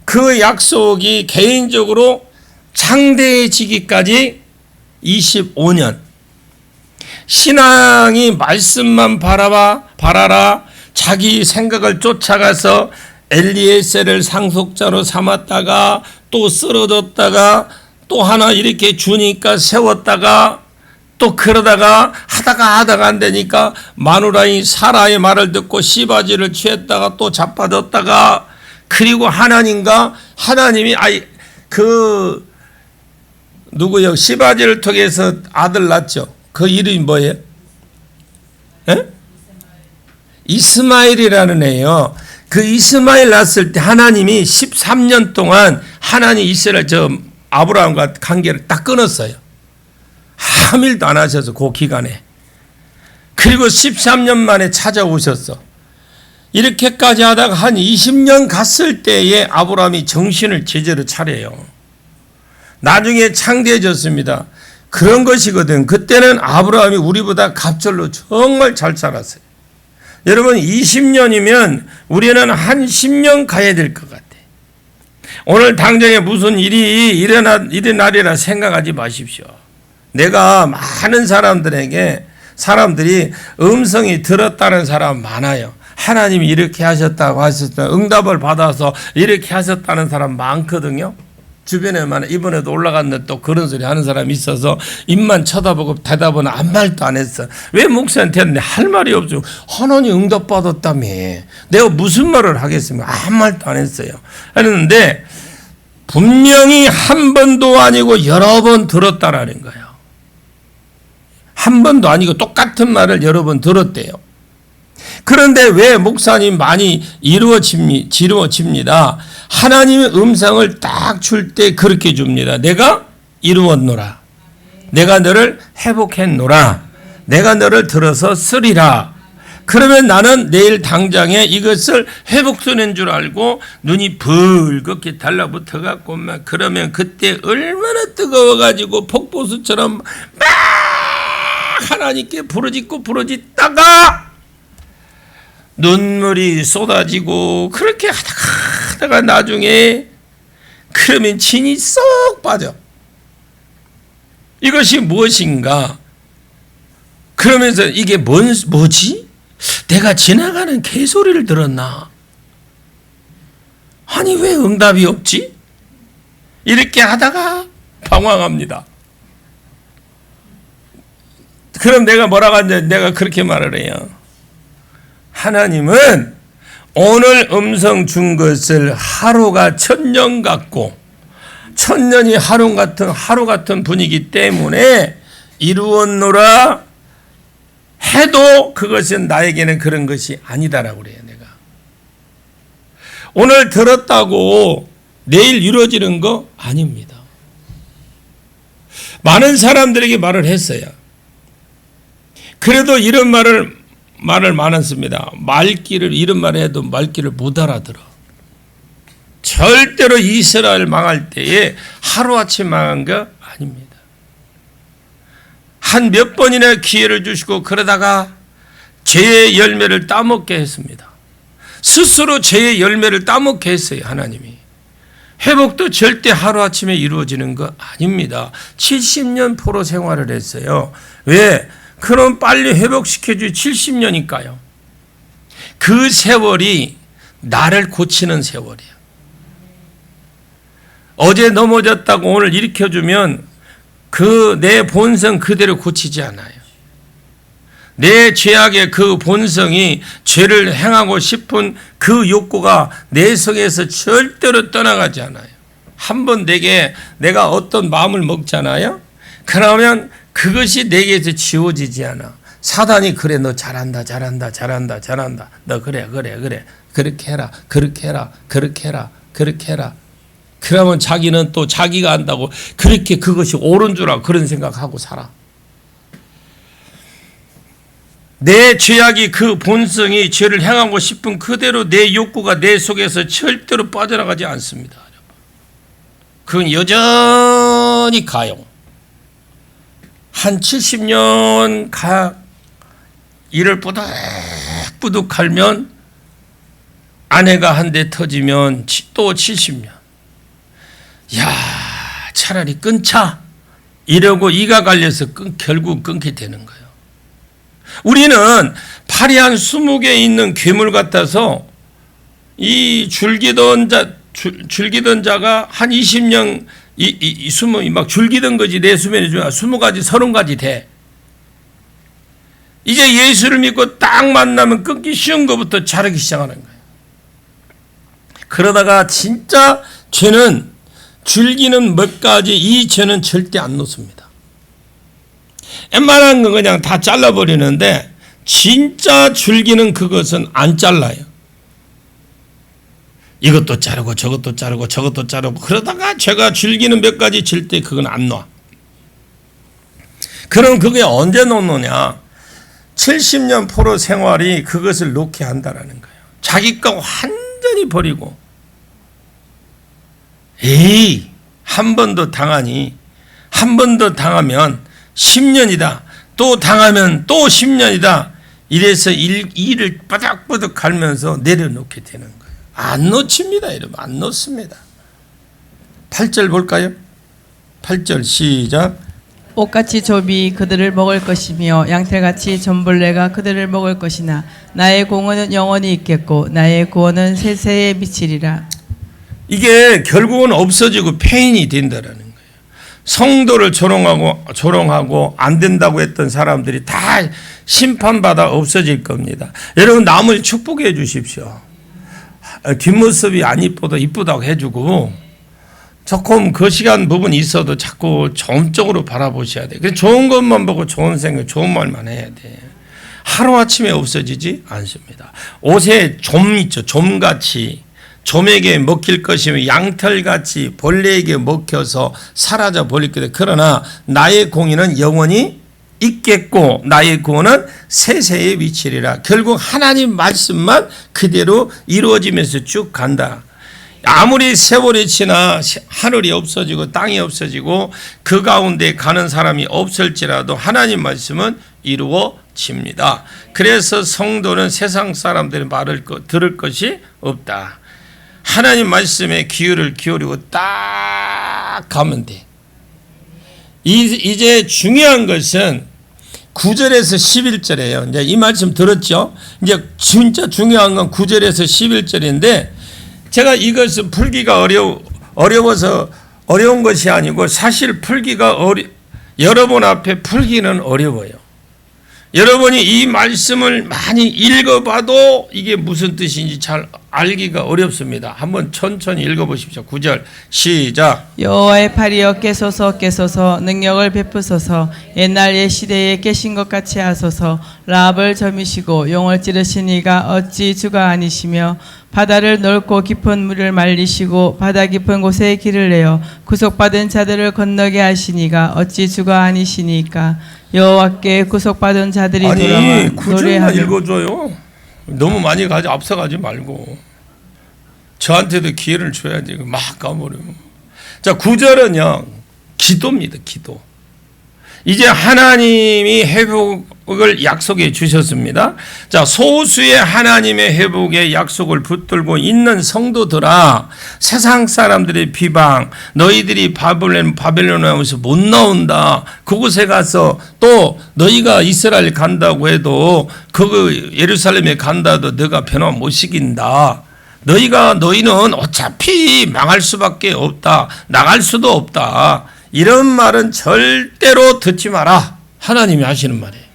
그 약속이 개인적으로 창대해지기까지 25년. 신앙이 말씀만 바라라 자기 생각을 쫓아가서 엘리에셀을 상속자로 삼았다가 또 쓰러졌다가 또 하나 이렇게 주니까 세웠다가 또 그러다가 하다가 안 되니까 마누라인 사라의 말을 듣고 시바지를 취했다가 또 자빠졌다가 그리고 하나님이 누구요? 시바지를 통해서 아들 낳죠. 그 이름이 뭐예요? 에? 이스마엘이라는 애요. 그 이스마엘 낳았을 때 하나님이 13년 동안 하나님 이스라엘 아브라함과 관계를 딱 끊었어요. 아무 일도 안 하셔서 그 기간에. 그리고 13년 만에 찾아오셨어. 이렇게까지 하다가 한 20년 갔을 때에 아브라함이 정신을 제대로 차려요. 나중에 창대해졌습니다. 그런 것이거든. 그때는 아브라함이 우리보다 갑절로 정말 잘 살았어요. 여러분 20년이면 우리는 한 10년 가야 될 것 같아. 오늘 당장에 무슨 일이 일어나리라 생각하지 마십시오. 내가 많은 사람들이 음성이 들었다는 사람 많아요. 하나님이 이렇게 하셨다고 하셨다. 응답을 받아서 이렇게 하셨다는 사람 많거든요. 주변에만 이번에도 올라갔는데 또 그런 소리 하는 사람이 있어서 입만 쳐다보고 대답은 아무 말도 안 했어. 왜 목사한테 했는데 할 말이 없죠. 하나님 응답 받았다며. 내가 무슨 말을 하겠습니까? 아무 말도 안 했어요. 했는데 분명히 한 번도 아니고 여러 번 들었다라는 거예요. 한 번도 아니고 똑같은 말을 여러 번 들었대요. 그런데 왜 목사님 많이 지루어집니다. 하나님의 음성을 딱 줄 때 그렇게 줍니다. 내가 이루었노라. 내가 너를 회복했노라. 내가 너를 들어서 쓰리라. 그러면 나는 내일 당장에 이것을 회복되는 줄 알고 눈이 붉게 달라붙어 갖고 막 그러면 그때 얼마나 뜨거워가지고 폭포수처럼 막 하나님께 부르짖다가 눈물이 쏟아지고 그렇게 하다가 나중에 그러면 진이 쏙 빠져. 이것이 무엇인가? 그러면서 이게 뭐지? 내가 지나가는 개소리를 들었나? 아니 왜 응답이 없지? 이렇게 하다가 방황합니다. 그럼 내가 뭐라고 하는지 내가 그렇게 말을 해요. 하나님은 오늘 음성 준 것을 하루가 1000년 같고 1000년이 하루 같은 분이기 때문에 이루었노라 해도 그것은 나에게는 그런 것이 아니다라고 그래요. 내가 오늘 들었다고 내일 이루어지는 거 아닙니다. 많은 사람들에게 말을 했어요. 그래도 이런 말을 많았습니다. 이런 말을 해도 말귀를 못 알아들어. 절대로 이스라엘 망할 때에 하루아침 망한 거 아닙니다. 한 몇 번이나 기회를 주시고 그러다가 죄의 열매를 따먹게 했습니다. 스스로 죄의 열매를 따먹게 했어요. 하나님이. 회복도 절대 하루아침에 이루어지는 거 아닙니다. 70년 포로 생활을 했어요. 왜? 그럼 빨리 회복시켜줄 70년이니까요. 그 세월이 나를 고치는 세월이에요. 어제 넘어졌다고 오늘 일으켜주면 그 내 본성 그대로 고치지 않아요. 내 죄악의 그 본성이 죄를 행하고 싶은 그 욕구가 내 속에서 절대로 떠나가지 않아요. 한번 내가 어떤 마음을 먹잖아요. 그러면 그것이 내게서 지워지지 않아. 사단이 그래 너 잘한다. 너 그래. 그렇게 해라. 그러면 자기는 또 자기가 한다고 그렇게 그것이 옳은 줄 알고 그런 생각하고 살아. 내 죄악이 그 본성이 죄를 행하고 싶은 그대로 내 욕구가 내 속에서 절대로 빠져나가지 않습니다. 그건 여전히 가요. 한 70년 이를 뿌득뿌득 갈면 아내가 한 대 터지면 또 70년. 야, 차라리 끊자. 이러고 이가 갈려서 결국 끊게 되는 거예요. 우리는 팔이 한 20개 있는 괴물 같아서 이 줄기던 자가 한 20년 막 줄기던 거지 내 수면이 20가지 30가지 돼. 이제 예수를 믿고 딱 만나면 끊기 쉬운 것부터 자르기 시작하는 거예요. 그러다가 진짜 죄는 줄기는 몇 가지 이 죄는 절대 안 놓습니다. 웬만한 건 그냥 다 잘라버리는데 진짜 줄기는 그것은 안 잘라요. 이것도 자르고 저것도 자르고 그러다가 죄가 줄기는 몇 가지 질 때 그건 안 놔. 그럼 그게 언제 놓느냐? 70년 포로 생활이 그것을 놓게 한다라는 거예요. 자기 거 완전히 버리고 한 번 더 당하니 한 번 더 당하면 10년이다. 또 당하면 또 10년이다. 이래서 일을 바닥바닥 갈면서 내려놓게 되는 거예요. 안 놓칩니다. 여러분. 안 놓습니다. 8절 볼까요? 8절 시작. 옷같이 조비 그들을 먹을 것이며 양털같이 전벌레가 그들을 먹을 것이나 나의 공헌은 영원히 있겠고 나의 구원은 세세에 미치리라. 이게 결국은 없어지고 폐인이 된다라는 거예요. 성도를 조롱하고 안 된다고 했던 사람들이 다 심판받아 없어질 겁니다. 여러분 남을 축복해 주십시오. 뒷모습이 안 이뻐도 이쁘다고 해주고 조금 거시기한 부분이 있어도 자꾸 점적으로 바라보셔야 돼요. 그래서 좋은 것만 보고 좋은 생각, 좋은 말만 해야 돼. 하루아침에 없어지지 않습니다. 옷에 좀 있죠. 좀같이 좀에게 먹힐 것이면 양털같이 벌레에게 먹혀서 사라져 버릴 거다. 그러나 나의 공의는 영원히 있겠고 나의 구원은 세세에 미치리라. 결국 하나님 말씀만 그대로 이루어지면서 쭉 간다. 아무리 세월이 지나 하늘이 없어지고 땅이 없어지고 그 가운데 가는 사람이 없을지라도 하나님 말씀은 이루어집니다. 그래서 성도는 세상 사람들의 말을 들을 것이 없다. 하나님 말씀에 귀를 기울이고 딱 가면 돼. 이제 중요한 것은 9절에서 11절이에요. 이제 이 말씀 들었죠? 이제 진짜 중요한 건 9절에서 11절인데 제가 이것은 풀기가 어려워서 어려운 것이 아니고 사실 풀기가 여러분 앞에 풀기는 어려워요. 여러분이 이 말씀을 많이 읽어봐도 이게 무슨 뜻인지 잘 알기가 어렵습니다. 한번 천천히 읽어보십시오. 9절 시작. 여호와의 팔이여 깨소서 능력을 베푸소서 옛날 옛 시대에 깨신 것 같이 하소서. 라합을 점이시고 용을 찌르신 이가 어찌 주가 아니시며 바다를 넓고 깊은 물을 말리시고 바다 깊은 곳에 길을 내어 구속받은 자들을 건너게 하시니가 어찌 주가 아니시니까. 여호와께 구속받은 자들이 돌아와 아니 9절만 노래하며. 읽어줘요. 너무 많이 앞서가지 말고 저한테도 기회를 줘야지. 막 까버리고. 자 9절은요 기도입니다. 기도. 이제 하나님이 회복을 약속해 주셨습니다. 자, 소수의 하나님의 회복의 약속을 붙들고 있는 성도들아, 세상 사람들의 비방, 너희들이 바벨론에서 못 나온다. 그곳에 가서 또 너희가 이스라엘 간다고 해도 예루살렘에 간다도 너가 변화 못 시킨다. 너희는 어차피 망할 수밖에 없다. 나갈 수도 없다. 이런 말은 절대로 듣지 마라. 하나님이 하시는 말이에요.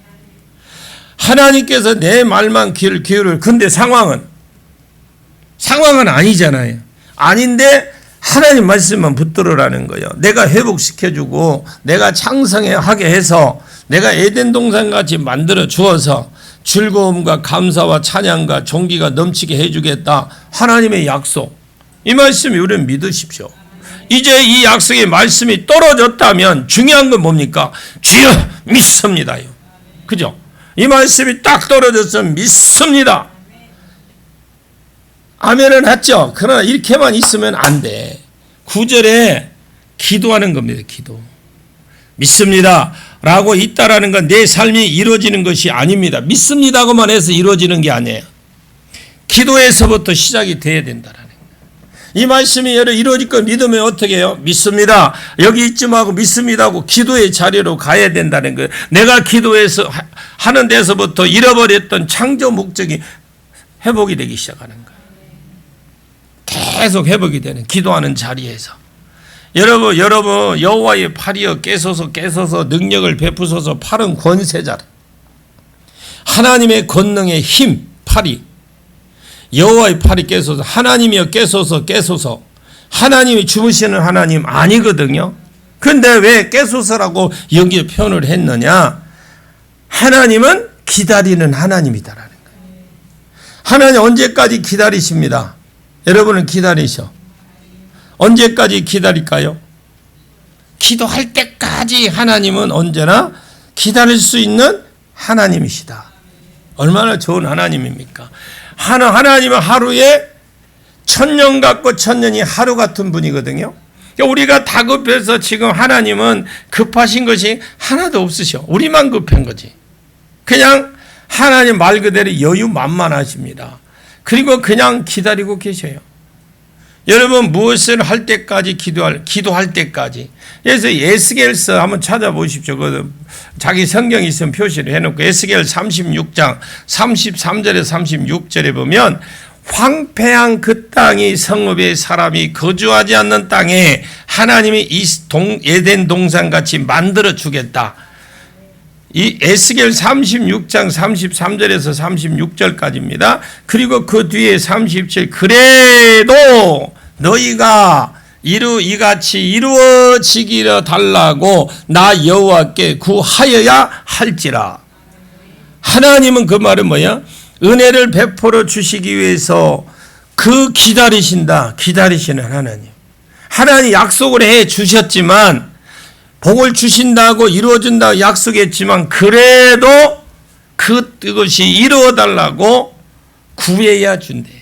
하나님께서 내 말만 귀를 기울일. 근데 상황은 아니잖아요. 아닌데 하나님 말씀만 붙들으라는 거예요. 내가 회복시켜주고 내가 창성하게 해서 내가 에덴 동산같이 만들어 주어서 즐거움과 감사와 찬양과 존귀가 넘치게 해주겠다. 하나님의 약속. 이 말씀이 우리는 믿으십시오. 이제 이 약속의 말씀이 떨어졌다면 중요한 건 뭡니까? 주여 믿습니다요. 그죠? 이 말씀이 딱 떨어졌으면 믿습니다. 아멘은 했죠. 그러나 이렇게만 있으면 안 돼. 9절에 기도하는 겁니다. 기도. 믿습니다 라고 있다라는 건 내 삶이 이루어지는 것이 아닙니다. 믿습니다고만 해서 이루어지는 게 아니에요. 기도에서부터 시작이 돼야 된다라는 거예요. 이 말씀이 이루어질 걸 믿으면 어떻게 해요? 믿습니다. 여기 있지 말고 믿습니다 하고 기도의 자리로 가야 된다는 거예요. 내가 기도해서 하는 데서부터 잃어버렸던 창조 목적이 회복이 되기 시작하는 거예요. 계속 회복이 되는 기도하는 자리에서. 여러분 여호와의 팔이여 깨소서 능력을 베푸소서. 팔은 권세자라. 하나님의 권능의 힘 팔이. 여호와의 팔이 깨소서. 하나님이여 깨소서. 하나님이 주무시는 하나님 아니거든요. 그런데 왜 깨소서라고 여기에 표현을 했느냐? 하나님은 기다리는 하나님이다라는 거예요. 하나님 언제까지 기다리십니다. 여러분은 기다리셔. 언제까지 기다릴까요? 기도할 때까지 하나님은 언제나 기다릴 수 있는 하나님이시다. 얼마나 좋은 하나님입니까? 하나님은 하루에 1000년 같고 1000년이 하루 같은 분이거든요. 우리가 다급해서 지금 하나님은 급하신 것이 하나도 없으셔. 우리만 급한 거지. 그냥 하나님 말 그대로 여유만만하십니다. 그리고 그냥 기다리고 계셔요. 여러분 무엇을 할 때까지 기도할 때까지. 그래서 에스겔서 한번 찾아보십시오. 자기 성경 있으면 표시를 해놓고 에스겔 36장 33절에 36절에 보면 황폐한 그 땅이 성읍의 사람이 거주하지 않는 땅에 하나님이 이 에덴 동산같이 만들어 주겠다. 이 에스겔 36장 33절에서 36절까지입니다. 그리고 그 뒤에 37, 그래도 너희가 이같이 이루어지기를 달라고 나 여호와께 구하여야 할지라. 하나님은 그 말은 뭐야? 은혜를 베풀어 주시기 위해서 기다리시는 하나님. 하나님 약속을 해 주셨지만 복을 주신다고 이루어진다고 약속했지만 그래도 그것이 이루어달라고 구해야 준대.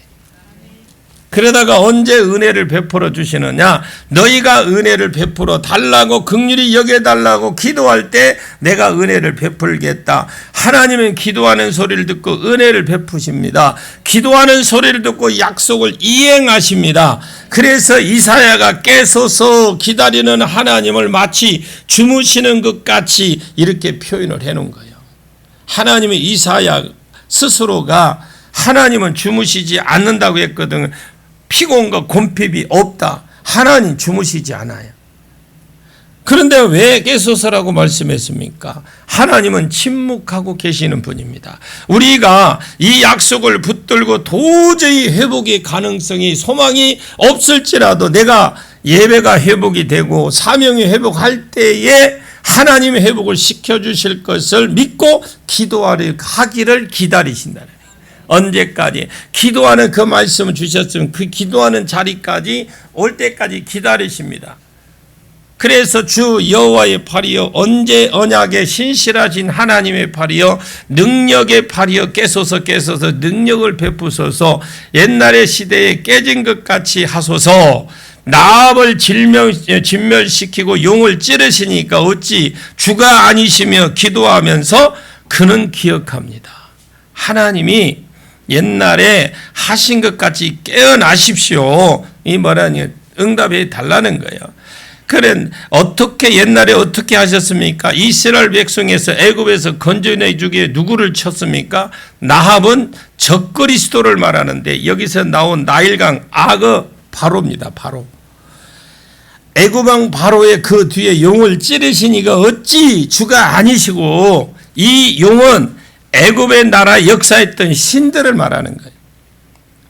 그러다가 언제 은혜를 베풀어 주시느냐? 너희가 은혜를 베풀어 달라고 긍휼히 여겨달라고 기도할 때 내가 은혜를 베풀겠다. 하나님은 기도하는 소리를 듣고 은혜를 베푸십니다. 기도하는 소리를 듣고 약속을 이행하십니다. 그래서 이사야가 깨서서 기다리는 하나님을 마치 주무시는 것 같이 이렇게 표현을 해놓은 거예요. 하나님의 이사야 스스로가 하나님은 주무시지 않는다고 했거든. 피곤과 곤핍이 없다. 하나님 주무시지 않아요. 그런데 왜 깨소서라고 말씀했습니까? 하나님은 침묵하고 계시는 분입니다. 우리가 이 약속을 붙들고 도저히 회복의 가능성이 소망이 없을지라도 내가 예배가 회복이 되고 사명이 회복할 때에 하나님의 회복을 시켜주실 것을 믿고 기도하기를 기다리신다는 거예요. 언제까지? 기도하는 그 말씀을 주셨으면 그 기도하는 자리까지 올 때까지 기다리십니다. 그래서 주 여호와의 팔이여 언제 언약에 신실하신 하나님의 팔이여 능력의 팔이여 깨소서 능력을 베푸소서 옛날의 시대에 깨진 것 같이 하소서. 나합을 진멸시키고 용을 찌르시니까 어찌 주가 아니시며 기도하면서 그는 기억합니다. 하나님이 옛날에 하신 것 같이 깨어나십시오. 이 뭐라니 응답해 달라는 거예요. 그래 옛날에 어떻게 하셨습니까? 이스라엘 백성에서 애굽에서 건져내 주기에 누구를 쳤습니까? 나합은 적그리스도를 말하는데 여기서 나온 나일강 바로입니다. 바로 애굽 왕 바로의 그 뒤에 용을 찌르시니가 어찌 주가 아니시고, 이 용은 애굽의 나라 역사했던 신들을 말하는 거예요.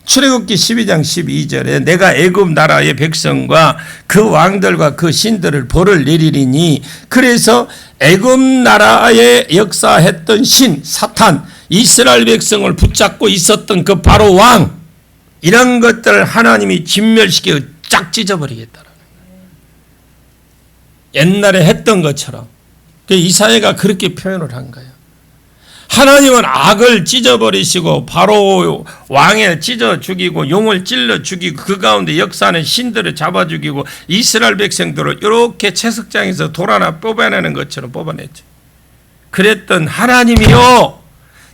출애굽기 12장 12절에 내가 애굽 나라의 백성과 그 왕들과 그 신들을 벌을 내리리니, 그래서 애굽 나라에 역사했던 신 사탄, 이스라엘 백성을 붙잡고 있었던 그 바로 왕, 이런 것들을 하나님이 진멸시켜 쫙 찢어버리겠다라는 거예요. 옛날에 했던 것처럼. 이사야가 그렇게 표현을 한 거예요. 하나님은 악을 찢어버리시고 바로 왕을 찢어 죽이고 용을 찔러 죽이고 그 가운데 역사하는 신들을 잡아 죽이고 이스라엘 백성들을 이렇게 채석장에서 돌 하나 뽑아내는 것처럼 뽑아냈죠. 그랬던 하나님이요,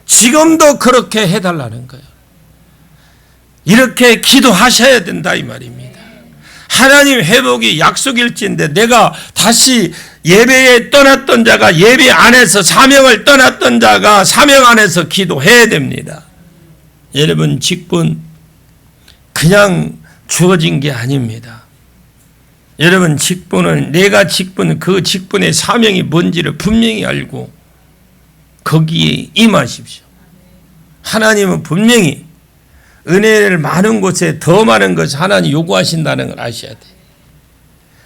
지금도 그렇게 해달라는 거예요. 이렇게 기도하셔야 된다 이 말입니다. 하나님 회복이 약속일진데 내가 다시 예배에 떠났던 자가 예배 안에서, 사명을 떠났던 자가 사명 안에서 기도해야 됩니다. 여러분, 직분 그냥 주어진 게 아닙니다. 여러분, 직분은, 내가 직분, 그 직분의 사명이 뭔지를 분명히 알고 거기에 임하십시오. 하나님은 분명히 은혜를 많은 곳에 더 많은 것을 하나님 요구하신다는 걸 아셔야 돼요.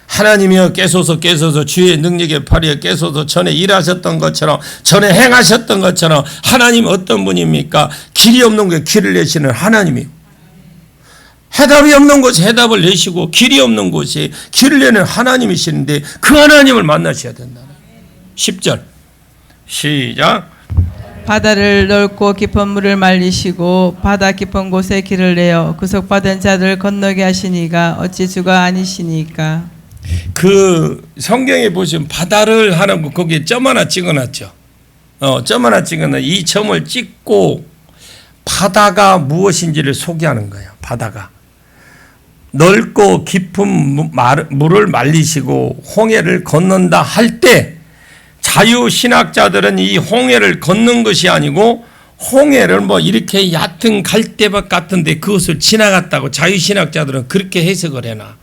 하나님이여 깨소서 주의 능력에 발휘해 깨소서. 전에 일하셨던 것처럼, 전에 행하셨던 것처럼. 하나님 어떤 분입니까? 길이 없는 곳에 길을 내시는 하나님이요, 해답이 없는 곳에 해답을 내시고 길이 없는 곳에 길을 내는 하나님이시는데 그 하나님을 만나셔야 된다. 10절 시작. 바다를 넓고 깊은 물을 말리시고 바다 깊은 곳에 길을 내어 구속받은 자들을 건너게 하시니가 어찌 주가 아니시니까. 그 성경에 보시면 바다를 하는 거 거기에 점 하나 찍어놨죠. 점 하나 찍어놔. 이 점을 찍고 바다가 무엇인지를 소개하는 거예요. 바다가 넓고 깊은 물을 말리시고 홍해를 건넌다 할 때, 자유신학자들은 이 홍해를 걷는 것이 아니고 홍해를 뭐 이렇게 얕은 갈대밭 같은데 그것을 지나갔다고 자유신학자들은 그렇게 해석을 해놔.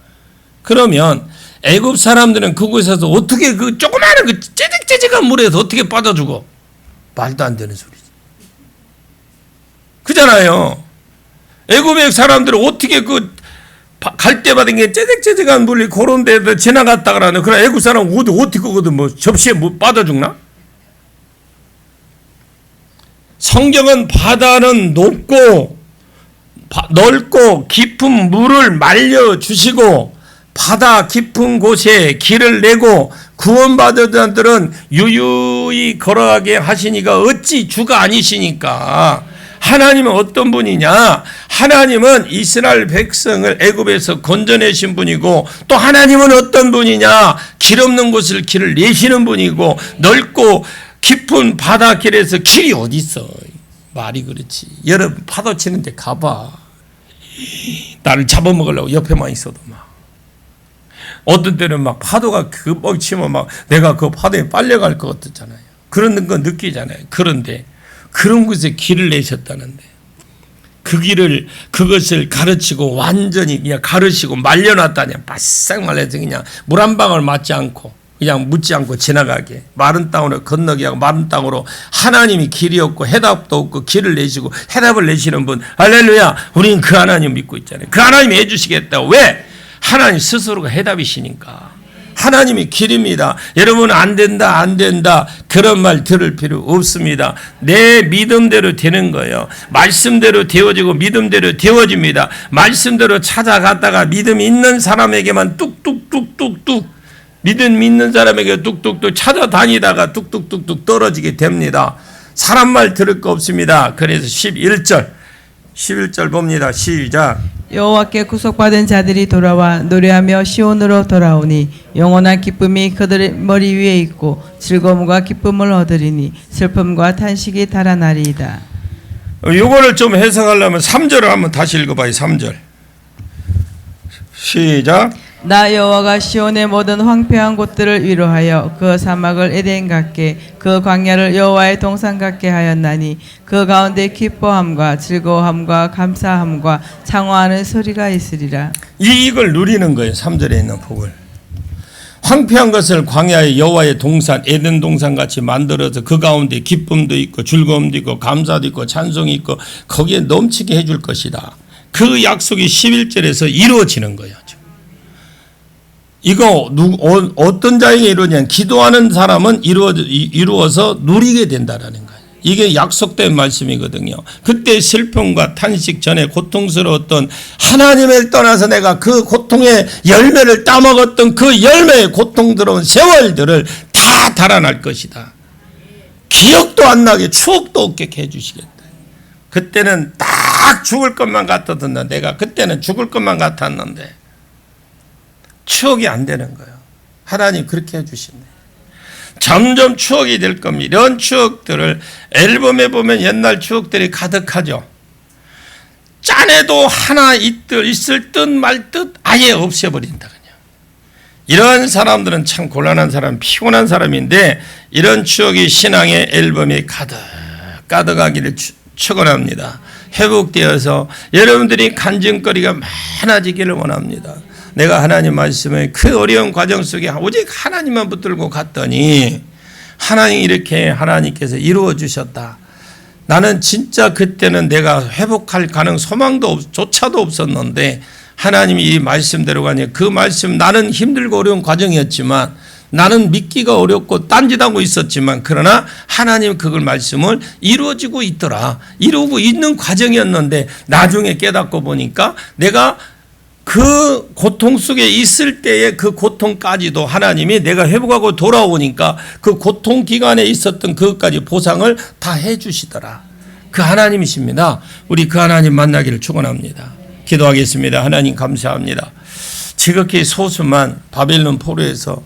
그러면 애굽 사람들은 그곳에서 어떻게 그 조그마한 그 째직째직한 물에서 어떻게 빠져주고? 말도 안 되는 소리지. 그잖아요. 애굽의 사람들은 어떻게 그 갈대밭인 게 째직째직한 물이 그런 데서 지나갔다 그러는, 그럼 애굽 사람은 어떻게 거거든 뭐 접시에 뭐 빠져 죽나? 성경은 바다는 높고 넓고 깊은 물을 말려 주시고 바다 깊은 곳에 길을 내고 구원받은 자들은 유유히 걸어가게 하시니까 어찌 주가 아니시니까. 하나님은 어떤 분이냐? 하나님은 이스라엘 백성을 애굽에서 건져내신 분이고, 또 하나님은 어떤 분이냐? 길 없는 곳을 길을 내시는 분이고, 넓고 깊은 바다 길에서 길이 어디 있어? 말이 그렇지. 여러분 파도 치는데 가봐. 나를 잡아먹으려고 옆에만 있어도 막 어떤 때는 막 파도가 그 뻥치면 막 내가 그 파도에 빨려갈 것 같았잖아요. 그런 거 느끼잖아요. 그런데 그런 곳에 길을 내셨다는데 그 길을, 그것을 가르치고 완전히 그냥 가르치고 말려놨다냐. 바싹 말려서 그냥 물 한 방울 맞지 않고 그냥 묻지 않고 지나가게, 마른 땅으로 건너게 하고 마른 땅으로. 하나님이 길이 없고 해답도 없고 길을 내시고 해답을 내시는 분, 할렐루야. 우리는 그 하나님 믿고 있잖아요. 그 하나님이 해주시겠다고. 왜? 하나님 스스로가 해답이시니까. 하나님이 길입니다. 여러분은 안 된다 안 된다 그런 말 들을 필요 없습니다. 내 믿음대로 되는 거예요. 말씀대로 되어지고 믿음대로 되어집니다. 말씀대로 찾아갔다가 믿음 있는 사람에게만 뚝뚝뚝뚝뚝, 믿음 있는 사람에게 뚝뚝뚝 찾아다니다가 뚝뚝뚝뚝 떨어지게 됩니다. 사람 말 들을 거 없습니다. 그래서 11절 봅니다. 시작. 여호와께 구속받은 자들이 돌아와 노래하며 시온으로 돌아오니 영원한 기쁨이 그들의 머리 위에 있고 즐거움과 기쁨을 얻으리니 슬픔과 탄식이 달아나리이다. 이거를 좀 해석하려면 3절을 한번 다시 읽어봐요. 3절 시작. 나 여호와가 시온의 모든 황폐한 곳들을 위로하여 그 사막을 에덴 같게 그 광야를 여호와의 동산 같게 하였나니 그 가운데 기뻐함과 즐거움과 감사함과 창화하는 소리가 있으리라. 이걸 누리는 거예요. 3절에 있는 복을. 황폐한 것을 광야의 여호와의 동산 에덴 동산 같이 만들어서 그 가운데 기쁨도 있고 즐거움도 있고 감사도 있고 찬송이 있고 거기에 넘치게 해줄 것이다. 그 약속이 11절에서 이루어지는 거예요. 이거 어떤 자에게 이루어지냐? 기도하는 사람은 이루어서 누리게 된다라는 거예요. 이게 약속된 말씀이거든요. 그때 슬픔과 탄식 전에 고통스러웠던 하나님을 떠나서 내가 그 고통의 열매를 따먹었던 그 열매의 고통스러운 세월들을 다 달아날 것이다. 기억도 안 나게 추억도 없게 해주시겠다. 그때는 딱 죽을 것만 같았는데 내가 그때는 죽을 것만 같았는데 추억이 안 되는 거예요. 하나님 그렇게 해주시네. 점점 추억이 될 겁니다. 이런 추억들을 앨범에 보면 옛날 추억들이 가득하죠. 짠해도 하나 있을 듯 말 듯 아예 없애버린다. 그냥. 이런 사람들은 참 곤란한 사람, 피곤한 사람인데 이런 추억이 신앙의 앨범에 가득하기를 축원합니다. 회복되어서 여러분들이 간증거리가 많아지기를 원합니다. 내가 하나님 말씀을 그 어려운 과정 속에 오직 하나님만 붙들고 갔더니 하나님 이렇게 하나님께서 이루어 주셨다. 나는 진짜 그때는 내가 회복할 가능 소망도 조차도 없었는데 하나님이 이 말씀대로 가니 그 말씀 나는 힘들고 어려운 과정이었지만 나는 믿기가 어렵고 딴짓하고 있었지만 그러나 하나님 그걸 말씀을 이루어지고 있더라. 이루고 있는 과정이었는데 나중에 깨닫고 보니까 내가 그 고통 속에 있을 때의 그 고통까지도 하나님이 내가 회복하고 돌아오니까 그 고통 기간에 있었던 그것까지 보상을 다 해주시더라. 그 하나님이십니다. 우리 그 하나님 만나기를 축원합니다. 기도하겠습니다. 하나님 감사합니다. 지극히 소수만 바벨론 포로에서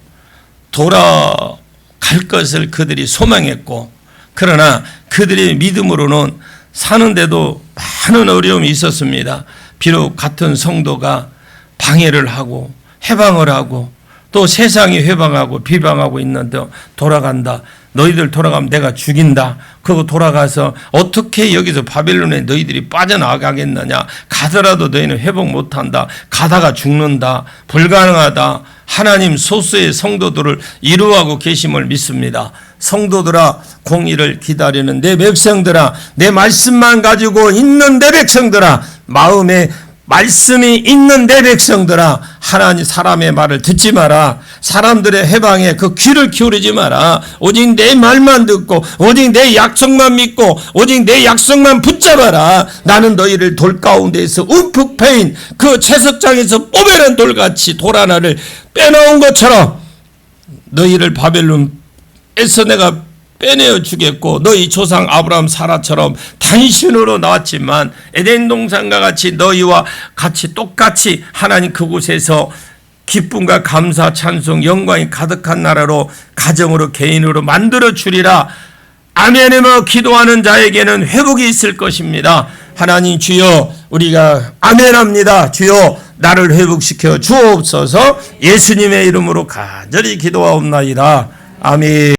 돌아갈 것을 그들이 소망했고 그러나 그들의 믿음으로는 사는데도 많은 어려움이 있었습니다. 비록 같은 성도가 방해를 하고 해방을 하고 또 세상이 회방하고 비방하고 있는데 돌아간다. 너희들 돌아가면 내가 죽인다. 그거 돌아가서 어떻게 여기서 바벨론에 너희들이 빠져나가겠느냐. 가더라도 너희는 회복 못한다. 가다가 죽는다. 불가능하다. 하나님 소수의 성도들을 이루어가고 계심을 믿습니다. 성도들아 공의를 기다리는 내 백성들아 내 말씀만 가지고 있는 내 백성들아 마음에 말씀이 있는 내 백성들아 하나님 사람의 말을 듣지 마라. 사람들의 해방에 그 귀를 기울이지 마라. 오직 내 말만 듣고 오직 내 약속만 믿고 오직 내 약속만 붙잡아라. 나는 너희를 돌 가운데에서 움푹 패인 그 채석장에서 뽑아낸 돌같이 돌 하나를 빼놓은 것처럼 너희를 바벨론에서 내가 빼내어 주겠고 너희 조상 아브라함 사라처럼 단신으로 나왔지만 에덴 동산과 같이 너희와 같이 똑같이 하나님 그곳에서 기쁨과 감사 찬송 영광이 가득한 나라로 가정으로 개인으로 만들어 주리라. 아멘이며 기도하는 자에게는 회복이 있을 것입니다. 하나님 주여 우리가 아멘합니다. 주여 나를 회복시켜 주옵소서. 예수님의 이름으로 간절히 기도하옵나이다. 아멘.